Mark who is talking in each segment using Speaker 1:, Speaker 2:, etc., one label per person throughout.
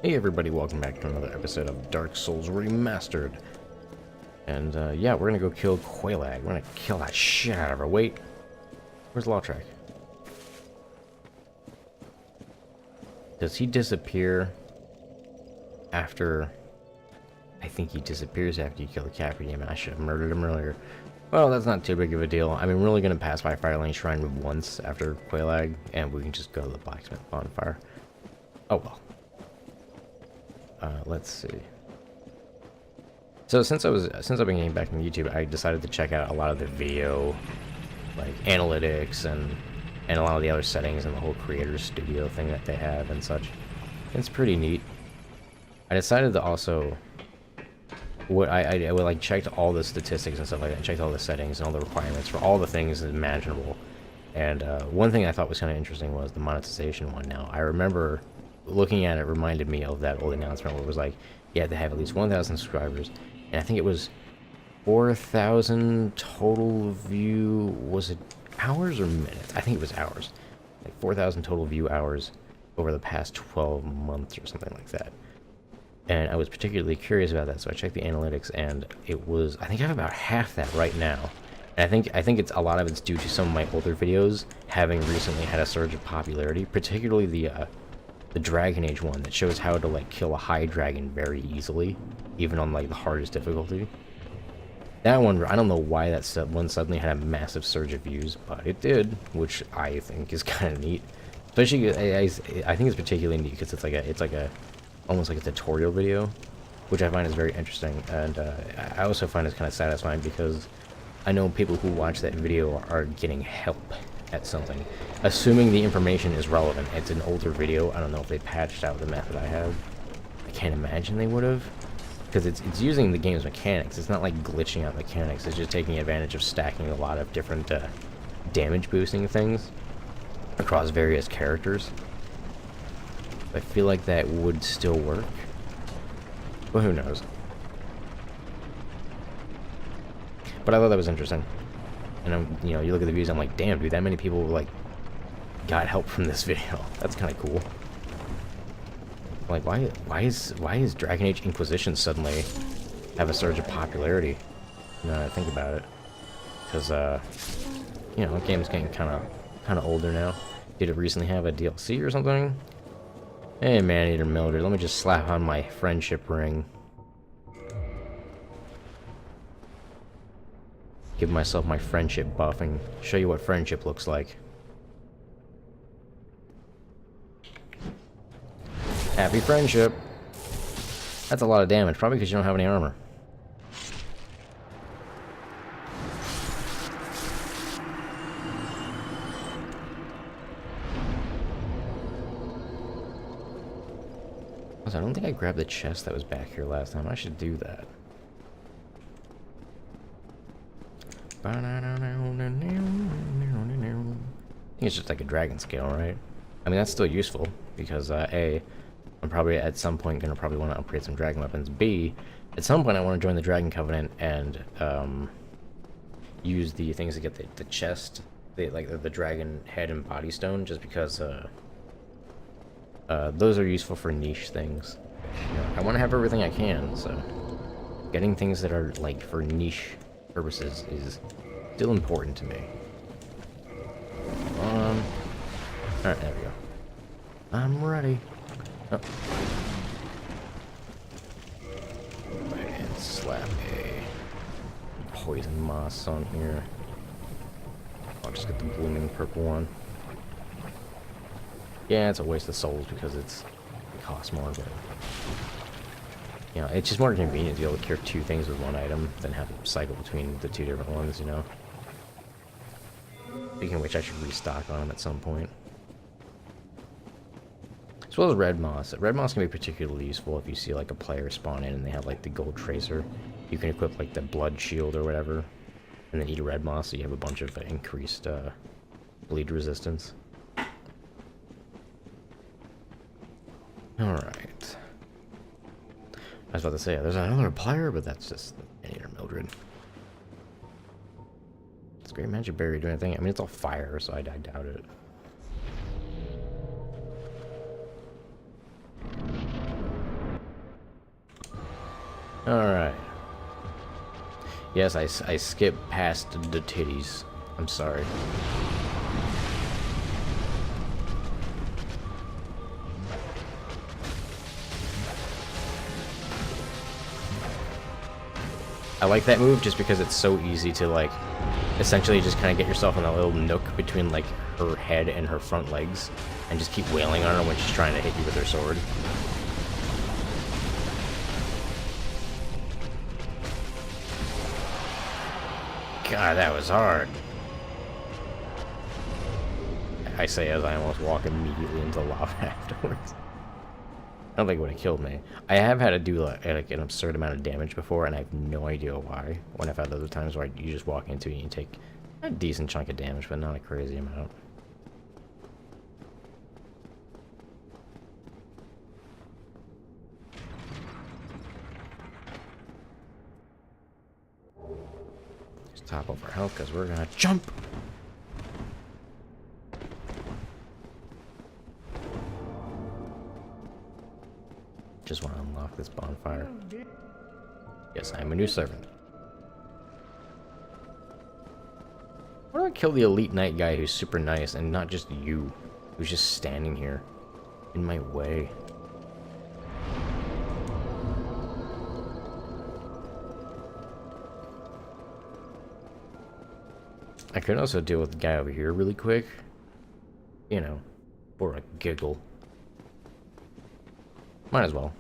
Speaker 1: Hey everybody, welcome back to another episode of Dark Souls Remastered. And yeah, we're gonna go kill Quelaag. We're gonna kill that shit out of her. Wait, where's Lawtrack? Does he disappear after... I think he disappears after you kill the Capri Demon. I should have murdered him earlier. Well, that's not too big of a deal. I mean, we're only gonna pass by Firelane Shrine once after Quelaag, and we can just go to the Blacksmith Bonfire. Oh well. Let's see. So since I've been getting back from YouTube, I decided to check out a lot of the video, like analytics and a lot of the other settings and the whole creator studio thing that they have and such. It's pretty neat. I decided to also I like checked all the statistics and stuff like that, and checked all the settings and all the requirements for all the things imaginable. And one thing I thought was kind of interesting was the monetization one. Now I remember looking at it reminded me of that old announcement where it was like you had to have at least 1,000 subscribers, and I think it was 4,000 total view. Was it hours or minutes? I think it was hours. Like 4,000 total view hours over the past 12 months or something like that. And I was particularly curious about that, so I checked the analytics, and it was, I think I have about half that right now. And I think it's a lot of it's due to some of my older videos having recently had a surge of popularity, particularly the Dragon Age one that shows how to like kill a high dragon very easily, even on like the hardest difficulty. That one, I don't know why that one suddenly had a massive surge of views, but it did, which I think is kind of neat. Especially, I think it's particularly neat because it's like a almost like a tutorial video, which I find is very interesting, and I also find it kind of satisfying because I know people who watch that video are getting help at something, assuming the information is relevant. It's an older video. I don't know if they patched out the method I have. I can't imagine they would have, because it's using the game's mechanics. It's not like glitching out mechanics. It's just taking advantage of stacking a lot of different damage boosting things across various characters. I feel like that would still work, but who knows. But I thought that was interesting. And you know, you look at the views, I'm like, damn, dude, that many people like got help from this video. That's kind of cool. Like, why is Dragon Age Inquisition suddenly have a surge of popularity? Now that I think about it, because you know, the game's getting kind of older now. Did it recently have a DLC or something? Hey, man-eater Mildred, let me just slap on my friendship ring. Give myself my friendship buff and show you what friendship looks like. Happy friendship. That's a lot of damage, probably because you don't have any armor. I don't think I grabbed the chest that was back here last time. I should do that. I think it's just like a dragon scale, right? I mean, that's still useful because A, I'm probably at some point gonna probably want to upgrade some dragon weapons. B, at some point I want to join the Dragon Covenant and use the things to get the chest, the dragon head and body stone, just because those are useful for niche things. You know, I want to have everything I can, so getting things that are like for niche purposes is still important to me. Alright, there we go. I'm ready. Oh. Go ahead and slap a poison moss on here. I'll just get the blooming purple one. Yeah, it's a waste of souls because it costs more, but you know, it's just more convenient to be able to cure two things with one item than have to cycle between the two different ones, you know. Speaking of which, I should restock on them at some point. As well as red moss. Red moss can be particularly useful if you see like a player spawn in and they have like the gold tracer. You can equip like the blood shield or whatever, and then eat a red moss so you have a bunch of increased bleed resistance. Alright. I was about to say, there's another player, but that's just Anita Mildred. Does Great Magic Berry do anything? I mean, it's all fire, so I doubt it. Alright. Yes, I skipped past the titties. I'm sorry. I like that move just because it's so easy to, like, essentially just kind of get yourself in that little nook between, like, her head and her front legs and just keep wailing on her when she's trying to hit you with her sword. God, that was hard. I say as I almost walk immediately into lava afterwards. I don't think it would have killed me. I have had to do like an absurd amount of damage before, and I have no idea why. When I've had other times where you just walk into it and you take a decent chunk of damage, but not a crazy amount. Just top off our health because we're gonna jump. Just want to unlock this bonfire. Yes, I am a new servant. Why do I kill the elite knight guy who's super nice and not just you, who's just standing here in my way? I could also deal with the guy over here really quick. You know, for a giggle. Might as well.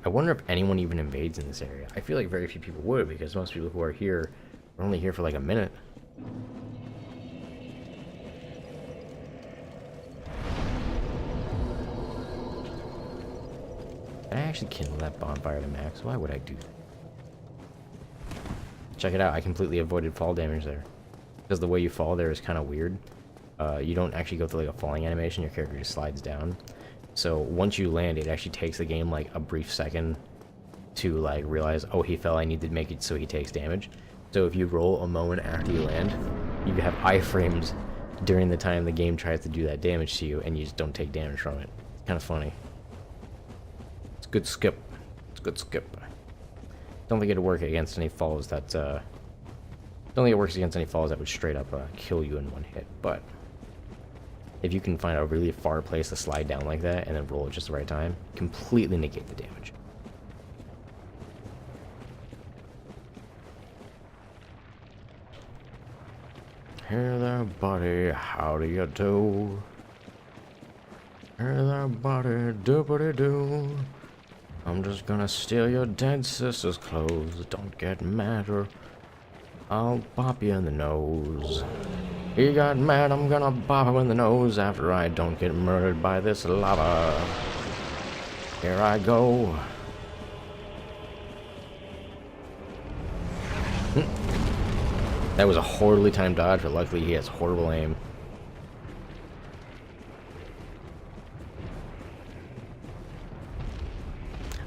Speaker 1: I wonder if anyone even invades in this area. I feel like very few people would, because most people who are here are only here for like a minute. I actually kindle that bonfire to max. Why would I do that? Check it out. I completely avoided fall damage there. Because the way you fall there is kind of weird. You don't actually go through like a falling animation, your character just slides down. So once you land, it actually takes the game like a brief second to like realize, oh, he fell, I need to make it so he takes damage. So if you roll a moment after you land, you have iframes during the time the game tries to do that damage to you, and you just don't take damage from it. It's kind of funny. It's a good skip. It's a good skip. Don't think it'd work against any falls that, don't think it works against any falls that would straight up kill you in one hit, but if you can find a really far place to slide down like that and then roll at just the right time, completely negate the damage. Hey there, buddy, how do you do? Hey there, buddy, doopity-doo. I'm just gonna steal your dead sister's clothes. Don't get mad or I'll bop you in the nose. He got mad, I'm gonna bop him in the nose after I don't get murdered by this lava. Here I go. That was a horribly timed dodge, but luckily he has horrible aim.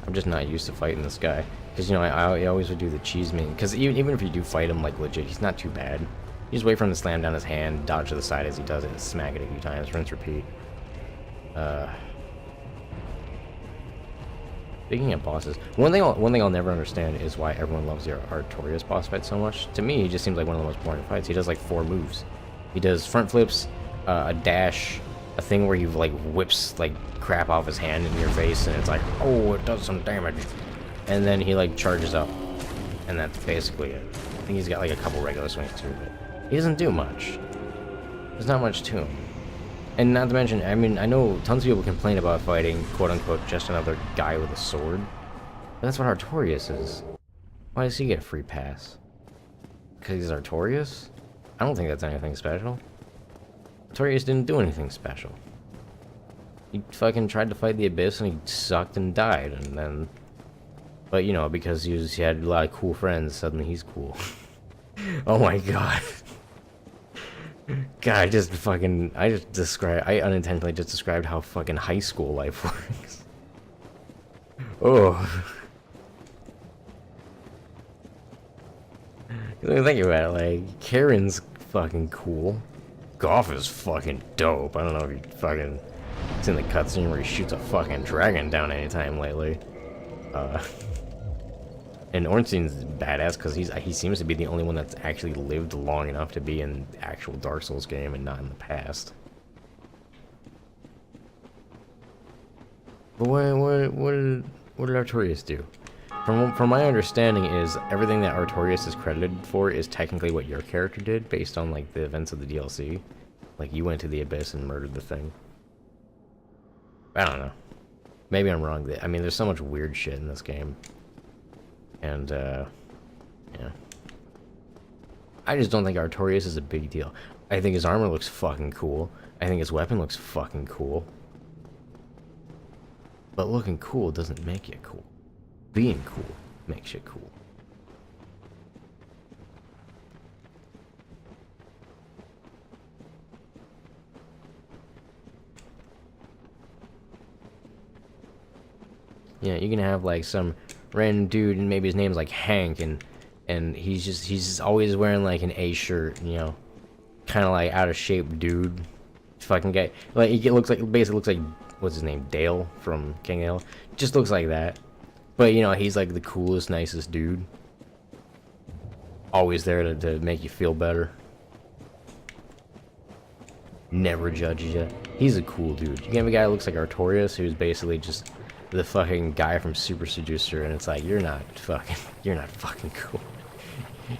Speaker 1: I'm just not used to fighting this guy. Because, you know, I always would do the cheese main. Because even if you do fight him, like, legit, he's not too bad. You just wait for him to slam down his hand, dodge to the side as he does it, and smack it a few times, rinse, repeat. Speaking of bosses, one thing I'll never understand is why everyone loves the Artorias boss fight so much. To me, he just seems like one of the most boring fights. He does, like, 4 moves. He does front flips, a dash, a thing where he, like, whips, like, crap off his hand in your face, and it's like, oh, it does some damage. And then he, like, charges up. And that's basically it. I think he's got, like, a couple regular swings, too, but he doesn't do much. There's not much to him. And not to mention, I mean, I know tons of people complain about fighting, quote-unquote, just another guy with a sword. But that's what Artorias is. Why does he get a free pass? Because he's Artorias? I don't think that's anything special. Artorias didn't do anything special. He fucking tried to fight the Abyss and he sucked and died, and then... But, you know, because he had a lot of cool friends, suddenly he's cool. Oh my god. God, I unintentionally just described how fucking high school life works. Oh. Think about it, like, Karen's fucking cool. Golf is fucking dope. I don't know if you fucking... It's in the cutscene where he shoots a fucking dragon down anytime lately. And Ornstein's badass because he seems to be the only one that's actually lived long enough to be in the actual Dark Souls game and not in the past. But what did Artorias do? From my understanding is everything that Artorias is credited for is technically what your character did based on like the events of the DLC. Like you went to the Abyss and murdered the thing. I don't know. Maybe I'm wrong. I mean, there's so much weird shit in this game. And, yeah. I just don't think Artorias is a big deal. I think his armor looks fucking cool. I think his weapon looks fucking cool. But looking cool doesn't make it cool. Being cool makes it cool. Yeah, you can have like some random dude and maybe his name's like Hank and he's just always wearing like an A shirt, you know, kind of like out of shape dude. Fucking guy, like he looks like basically looks like what's his name, Dale from King Dale. Just looks like that. But you know, he's like the coolest, nicest dude. Always there to make you feel better. Never judges you. He's a cool dude. You can have a guy that looks like Artorias, who's basically just the fucking guy from Super Seducer, and it's like, you're not fucking cool.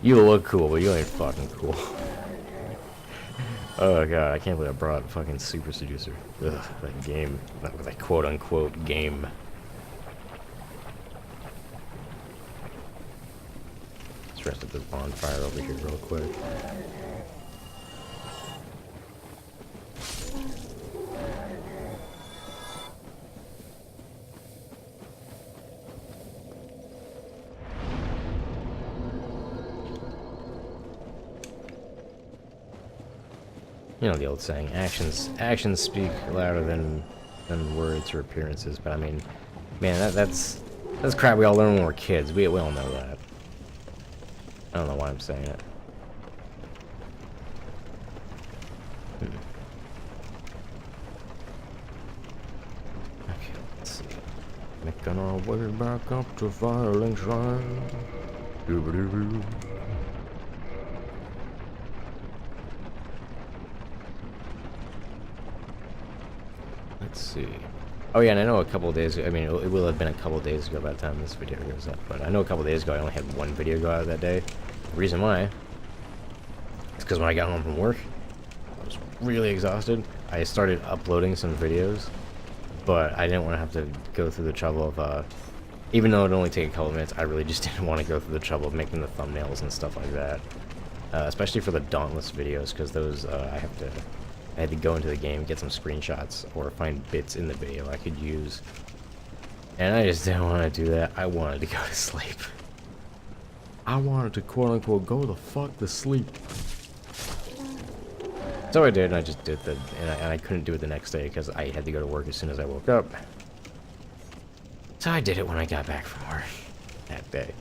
Speaker 1: You look cool, but you ain't fucking cool. Oh god, I can't believe I brought fucking Super Seducer. Ugh, that game. That quote-unquote game. Let's rest at this bonfire over here real quick. You know the old saying, actions speak louder than words or appearances. But I mean, man, that's crap we all learn when we're kids. We all know that. I don't know why I'm saying it. Okay, let's see. Making our way back up to Filing Shrine. Doo-ba-doo-doo. Let's see. Oh yeah, and I know a couple of days ago, I mean, it will have been a couple of days ago by the time this video goes up, but I know a couple of days ago I only had one video go out that day. The reason why is because when I got home from work, I was really exhausted. I started uploading some videos, but I didn't want to have to go through the trouble of, even though it only take a couple of minutes, I really just didn't want to go through the trouble of making the thumbnails and stuff like that. Especially for the Dauntless videos, because those, I had to go into the game, get some screenshots, or find bits in the video I could use. And I just didn't want to do that. I wanted to go to sleep. I wanted to quote-unquote go the fuck to sleep. So I did, and I just did the, and I couldn't do it the next day because I had to go to work as soon as I woke up. So I did it when I got back from work that day.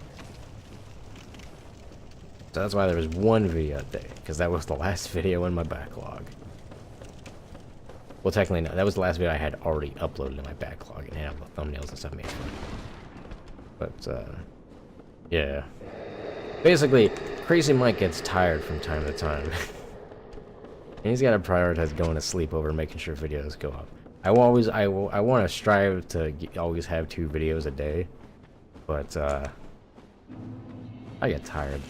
Speaker 1: So that's why there was one video that day, because that was the last video in my backlog. Well, technically, no. That was the last video I had already uploaded in my backlog and had all the thumbnails and stuff made for it. But, yeah. Basically, Crazy Mike gets tired from time to time. And he's got to prioritize going to sleep over making sure videos go up. I want to strive to always have 2 videos a day. But, I get tired.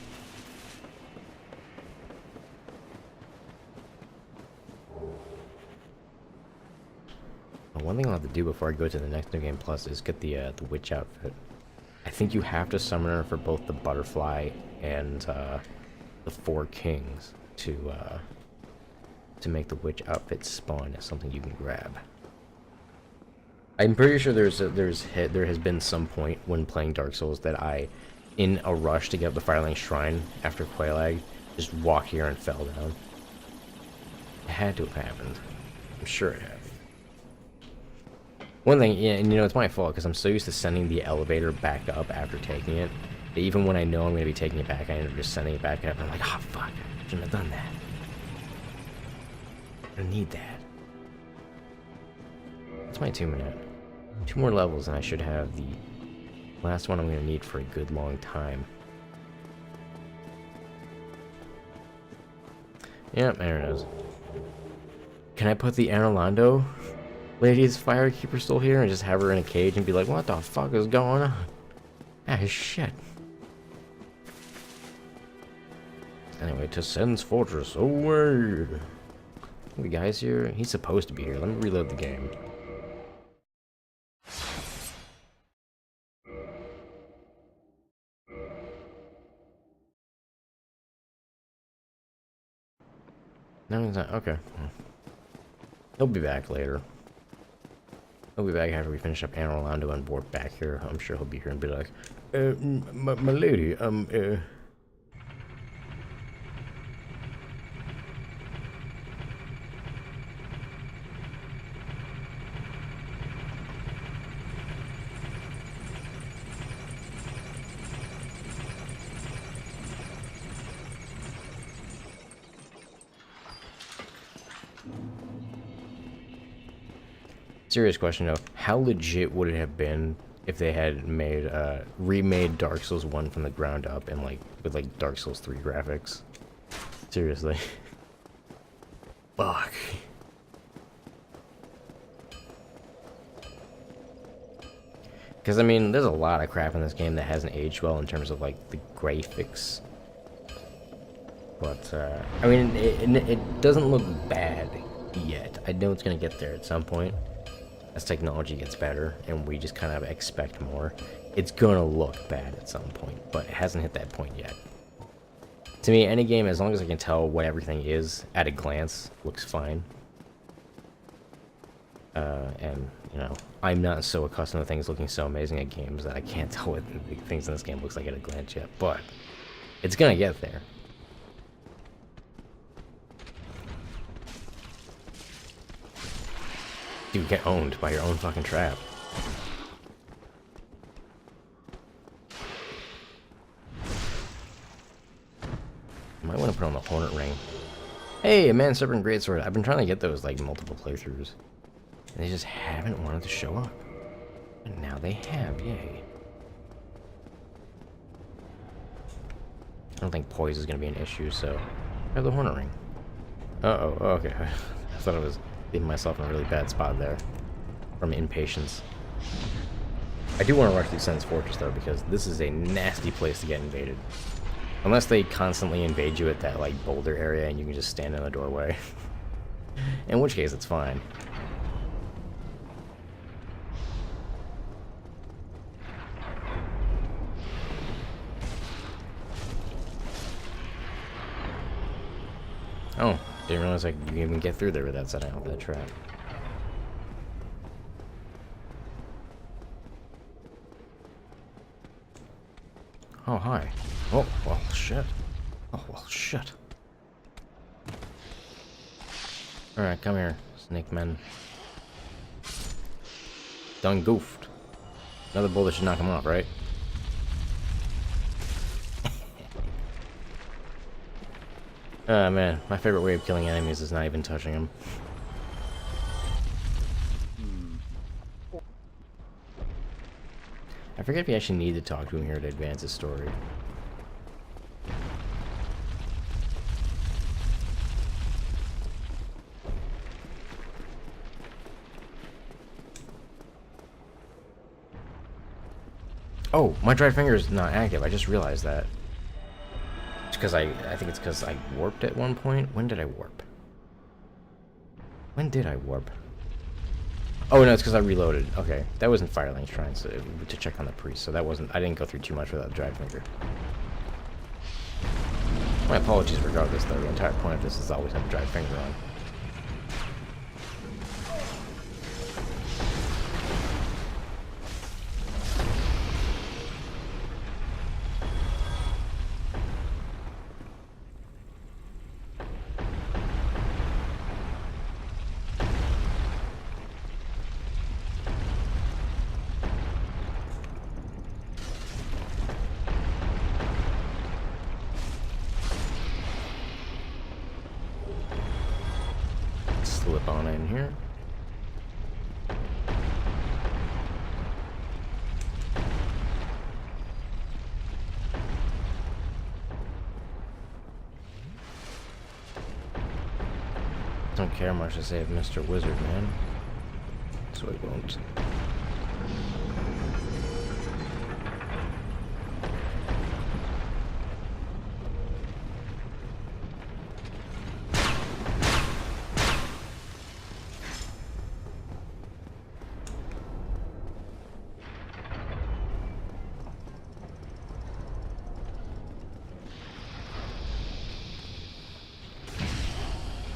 Speaker 1: One thing I'll have to do before I go to the next New Game Plus is get the witch outfit. I think you have to summon her for both the butterfly and the 4 kings to make the witch outfit spawn as something you can grab. I'm pretty sure there has been some point when playing Dark Souls that I, in a rush to get up the Firelink Shrine after Quelaag, just walked here and fell down. It had to have happened. I'm sure it had. One thing, yeah, and you know, it's my fault because I'm so used to sending the elevator back up after taking it, that even when I know I'm going to be taking it back, I end up just sending it back up, and I'm like, oh, fuck, I shouldn't have done that. I don't need that. It's my 2 minute. 2 more levels and I should have the last one I'm going to need for a good long time. Yep, there it is. Can I put the Arlando lady's firekeeper still here and just have her in a cage and be like, what the fuck is going on? Ah, shit. Anyway, to Sen's Fortress. Oh, word. The guy's here. He's supposed to be here. Let me reload the game. No, he's not. Okay. He'll be back later. He'll be back after we finish up Anne Orlando and board back here. I'm sure he'll be here and be like, my lady, Serious question though, how legit would it have been if they had made remade Dark Souls 1 from the ground up and like with like Dark Souls 3 graphics? Seriously. Fuck. Because I mean, there's a lot of crap in this game that hasn't aged well in terms of like the graphics. But I mean, it doesn't look bad yet. I know it's gonna get there at some point. As technology gets better and we just kind of expect more, it's gonna look bad at some point, but it hasn't hit that point yet. To me, any game, as long as I can tell what everything is at a glance, looks fine. And, you know, I'm not so accustomed to things looking so amazing at games that I can't tell what things in this game looks like at a glance yet, but it's gonna get there. You get owned by your own fucking trap. Might want to put on the Hornet Ring. Hey, a Man Serpent Greatsword. I've been trying to get those like multiple playthroughs. And they just haven't wanted to show up. And now they have, yay. I don't think poise is going to be an issue, so I have the Hornet Ring. Uh-oh, okay. I thought I was leaving myself in a really bad spot there from impatience. I do want to rush through Sen's Fortress though, because this is a nasty place to get invaded. Unless they constantly invade you at that like boulder area and you can just stand in the doorway. In which case it's fine. Oh, didn't realize I could even get through there without setting off that trap. Oh, hi. Oh, well, shit. Oh, well, shit. Alright, come here, snake men. Done goofed. Another bullet should knock him off, right? Ah, man, my favorite way of killing enemies is not even touching them. I forget if you actually need to talk to him here to advance his story. Oh, my dried finger is not active. I just realized that. It's because I think it's because I warped at one point. When did I warp? When did I warp? Oh no, it's because I reloaded. Okay, that was in Firelink Shrine, so to check on the priest. So that wasn't. I didn't go through too much without the dried finger. My apologies, regardless. Though the entire point of this is always have a dried finger on. Slip on in here. Don't care much to save Mr. Wizard, man. So he won't.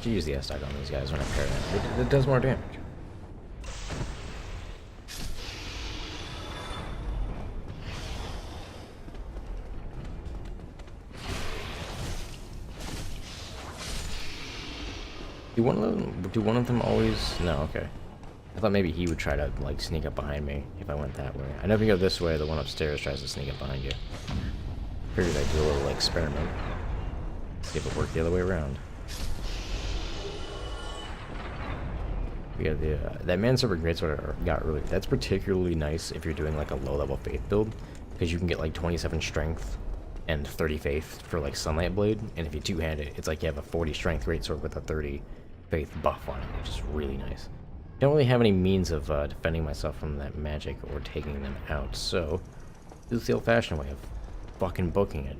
Speaker 1: To use the S-Stock on these guys when I pair them. It does more damage. Do one of them always? No, okay. I thought maybe he would try to like sneak up behind me if I went that way. I know if you go this way, the one upstairs tries to sneak up behind you. Figured I'd do a little like, experiment. See if it worked the other way around. Yeah, that Manservant Greatsword got really. That's particularly nice if you're doing like a low-level faith build, because you can get like 27 strength and 30 faith for like Sunlight Blade, and if you two-hand it, it's like you have a 40 strength Greatsword with a 30 faith buff on it, which is really nice. Don't really have any means of defending myself from that magic or taking them out, so this is the old-fashioned way of fucking booking it.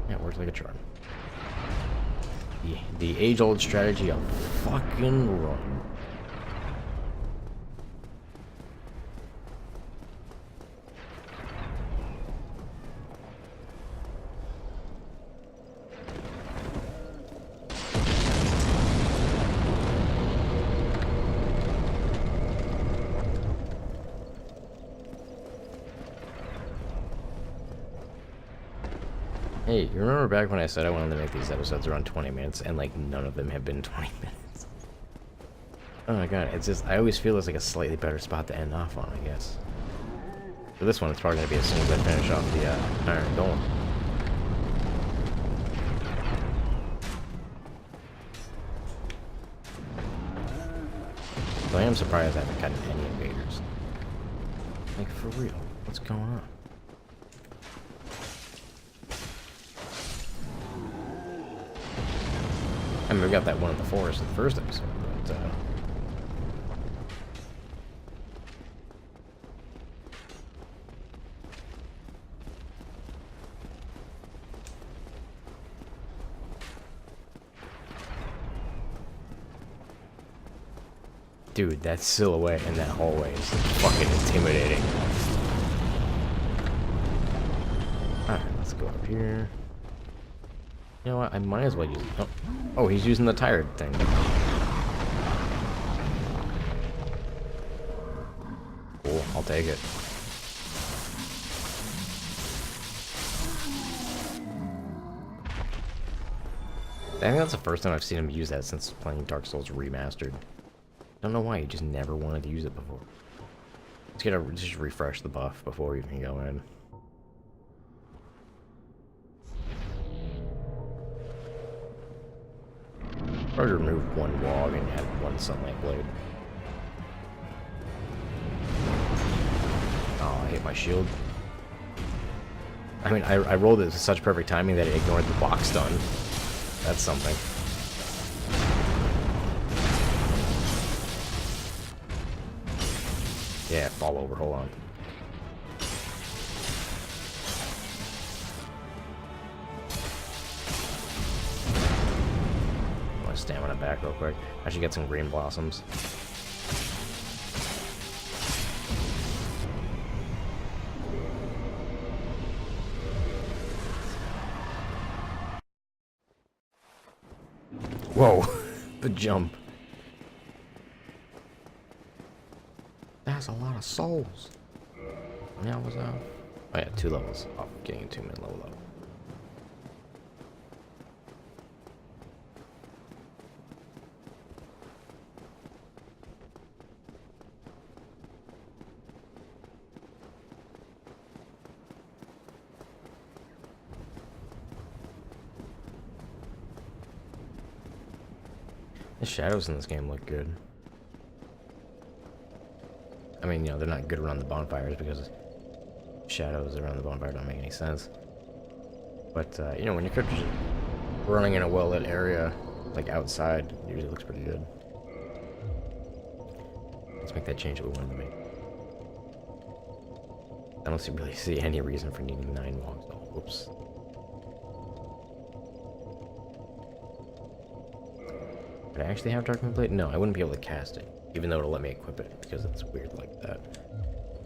Speaker 1: Yeah, it works like a charm. The age-old strategy of fucking run. Hey, you remember back when I said I wanted to make these episodes around 20 minutes, and like none of them have been 20 minutes? Oh my god, it's just, I always feel it's like a slightly better spot to end off on, I guess. For this one, it's probably going to be as soon as I finish off the Iron Golem. So I am surprised I haven't gotten any invaders. Like, for real, what's going on? I mean, we got that one in the forest in the first episode, but, dude, that silhouette in that hallway is fucking intimidating. Alright, let's go up here. You know what? I might as well use it. Oh, he's using the tired thing. Cool, I'll take it. I think that's the first time I've seen him use that since playing Dark Souls Remastered. Don't know why, he just never wanted to use it before. Let's get a, just refresh the buff before we can go in. Probably remove one log and add one Sunlight Blade. Oh, I hit my shield. I mean, I rolled it with such perfect timing that it ignored the block stun. That's something. Yeah, fall over, hold on. My stamina back real quick. I should get some green blossoms. Whoa, the jump. That's a lot of souls. Yeah, was out. Oh yeah, 2 levels off getting 2 mid-level level. The shadows in this game look good. I mean, you know, they're not good around the bonfires because shadows around the bonfire don't make any sense. But, you know, when your character's running in a well-lit area, like outside, usually looks pretty good. Let's make that change that we wanted to make. I don't really see any reason for needing 9 logs. Oh, whoops. Could I actually have Dark Moon Blade? No, I wouldn't be able to cast it, even though it'll let me equip it, because it's weird like that.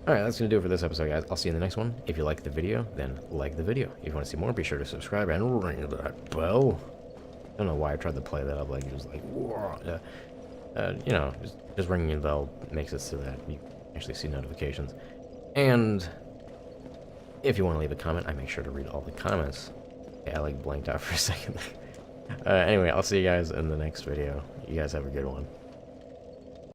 Speaker 1: Alright, that's going to do it for this episode, guys. I'll see you in the next one. If you like the video, then like the video. If you want to see more, be sure to subscribe and ring that bell. I don't know why I tried to play that up, like, just like, whoa. You know, just ringing the bell makes it so that you actually see notifications. And if you want to leave a comment, I make sure to read all the comments. Okay, I like blanked out for a second. Anyway, I'll see you guys in the next video. You guys have a good one.